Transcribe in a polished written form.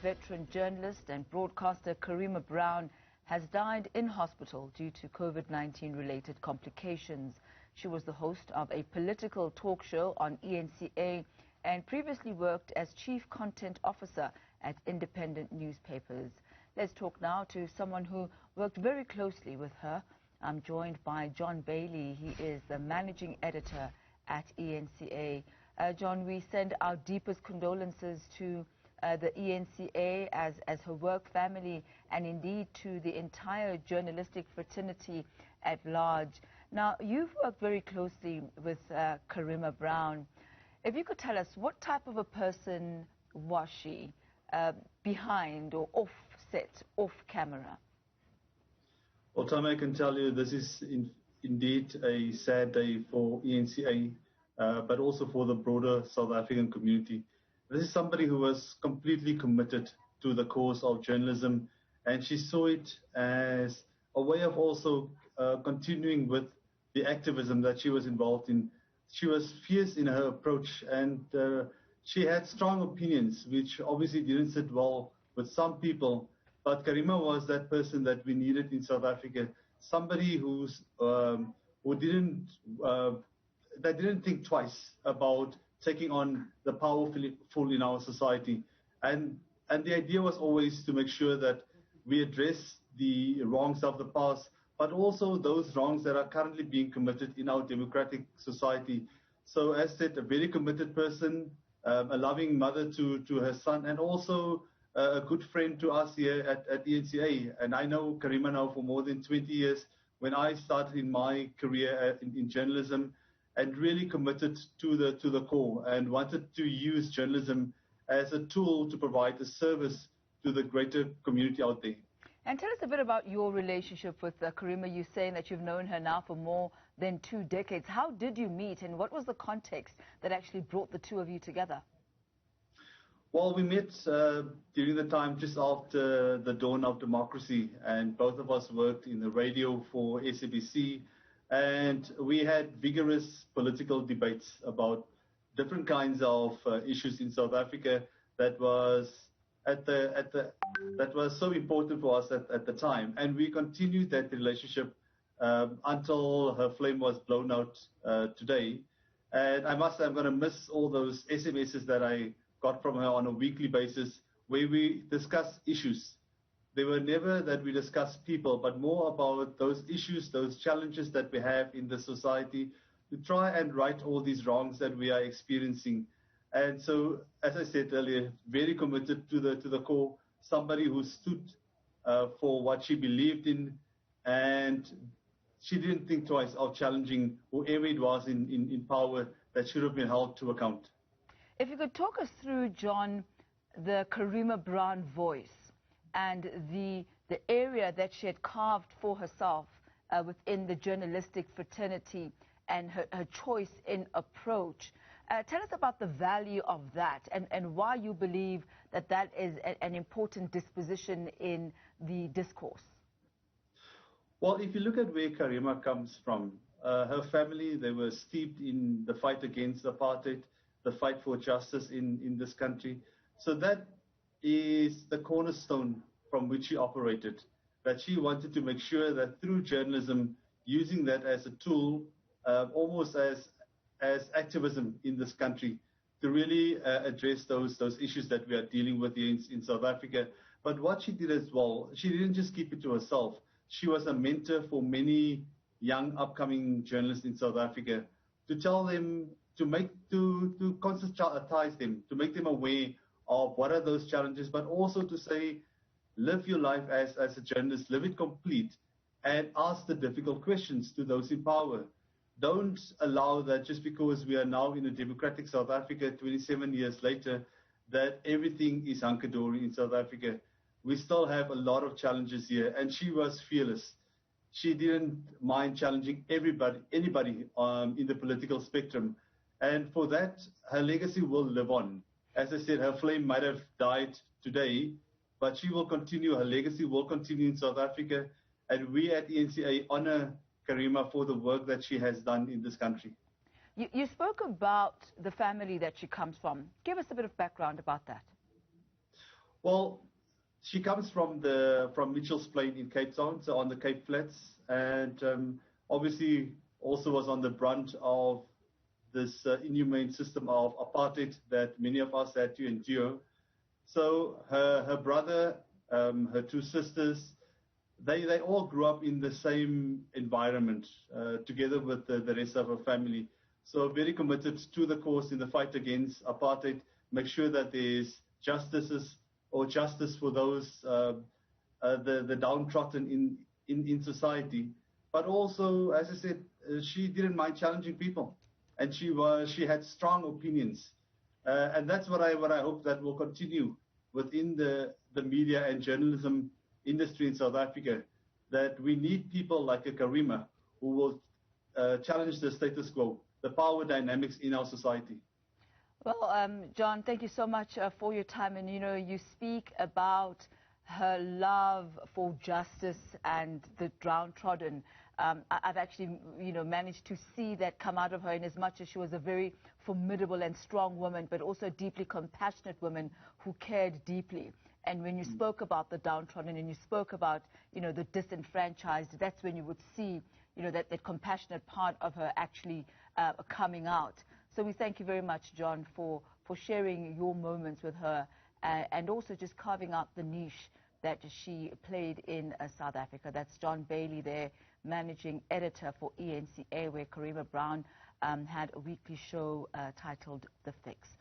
veteran journalist and broadcaster Karima Brown has died in hospital due to COVID-19 related complications. She was the host of a political talk show on eNCA and previously worked as chief content officer at independent newspapers. Let's talk now to someone who worked very closely with her. I'm joined by John Bailey. He is the managing editor at eNCA. John, we send our deepest condolences to the eNCA as her work family and indeed to the entire journalistic fraternity at large. Now, you've worked very closely with Karima Brown. If you could tell us, what type of a person was she behind or off set, off camera? Well, Tom, I can tell you this is indeed a sad day for eNCA, but also for the broader South African community. This is somebody who was completely committed to the cause of journalism, and she saw it as a way of also continuing with the activism that she was involved in. She was fierce in her approach, and she had strong opinions, which obviously didn't sit well with some people. But Karima was that person that we needed in South Africa, somebody who didn't think twice about taking on the powerful in our society. And the idea was always to make sure that we address the wrongs of the past, but also those wrongs that are currently being committed in our democratic society. So as said, a very committed person, a loving mother to her son, and also a good friend to us here at eNCA. And I know Karima now for more than 20 years. When I started in my career in journalism, and really committed to the core and wanted to use journalism as a tool to provide a service to the greater community out there. And tell us a bit about your relationship with Karima. You're saying that you've known her now for more than 2 decades. How did you meet, and what was the context that actually brought the two of you together? Well, we met during the time just after the dawn of democracy, and both of us worked in the radio for SABC. And we had vigorous political debates about different kinds of issues in South Africa that was so important for us at the time. And we continued that relationship until her flame was blown out today. And I must say, I'm going to miss all those SMSs that I got from her on a weekly basis, where we discuss issues. They were never that we discuss people, but more about those issues, those challenges that we have in the society, to try and right all these wrongs that we are experiencing. And so, as I said earlier, very committed to the core, somebody who stood for what she believed in, and she didn't think twice of challenging whoever it was in power that should have been held to account. If you could talk us through, John, the Karima Brown voice and the area that she had carved for herself within the journalistic fraternity and her choice in approach. Tell us about the value of that and why you believe that is an important disposition in the discourse. Well, if you look at where Karima comes from, her family, they were steeped in the fight against apartheid, the fight for justice in this country. So that is the cornerstone from which she operated, that she wanted to make sure that through journalism, using that as a tool, almost as activism in this country, to really address those issues that we are dealing with here in South Africa. But what she did as well, she didn't just keep it to herself. She was a mentor for many young upcoming journalists in South Africa, to tell them, to conscientize them, to make them aware of what are those challenges, but also to say, live your life as a journalist, live it complete, and ask the difficult questions to those in power. Don't allow that just because we are now in a democratic South Africa 27 years later, that everything is hunky-dory in South Africa. We still have a lot of challenges here, and she was fearless. She didn't mind challenging anybody in the political spectrum. And for that, her legacy will live on. As I said, her flame might have died today, but she will continue. Her legacy will continue in South Africa. And we at eNCA honor Karima for the work that she has done in this country. You spoke about the family that she comes from. Give us a bit of background about that. Well, she comes from Mitchell's Plain in Cape Town, so on the Cape Flats, and obviously also was on the brunt of this inhumane system of apartheid that many of us had to endure. So her brother, her two sisters, they all grew up in the same environment together with the rest of her family. So very committed to the cause in the fight against apartheid, make sure that there's justice for those the downtrodden in society. But also, as I said, she didn't mind challenging people, and she had strong opinions, and that's what I hope that will continue within the media and journalism industry in South Africa, that we need people like a Karima who will challenge the status quo, the power dynamics in our society. Well, John, thank you so much for your time. And, you speak about her love for justice and the downtrodden. I've actually, managed to see that come out of her, in as much as she was a very formidable and strong woman, but also a deeply compassionate woman who cared deeply. And when you spoke about the downtrodden and you spoke about, the disenfranchised, that's when you would see, that compassionate part of her actually coming out. So we thank you very much, John, for sharing your moments with her and also just carving out the niche that she played in South Africa. That's John Bailey there, managing editor for eNCA, where Karima Brown had a weekly show titled The Fix.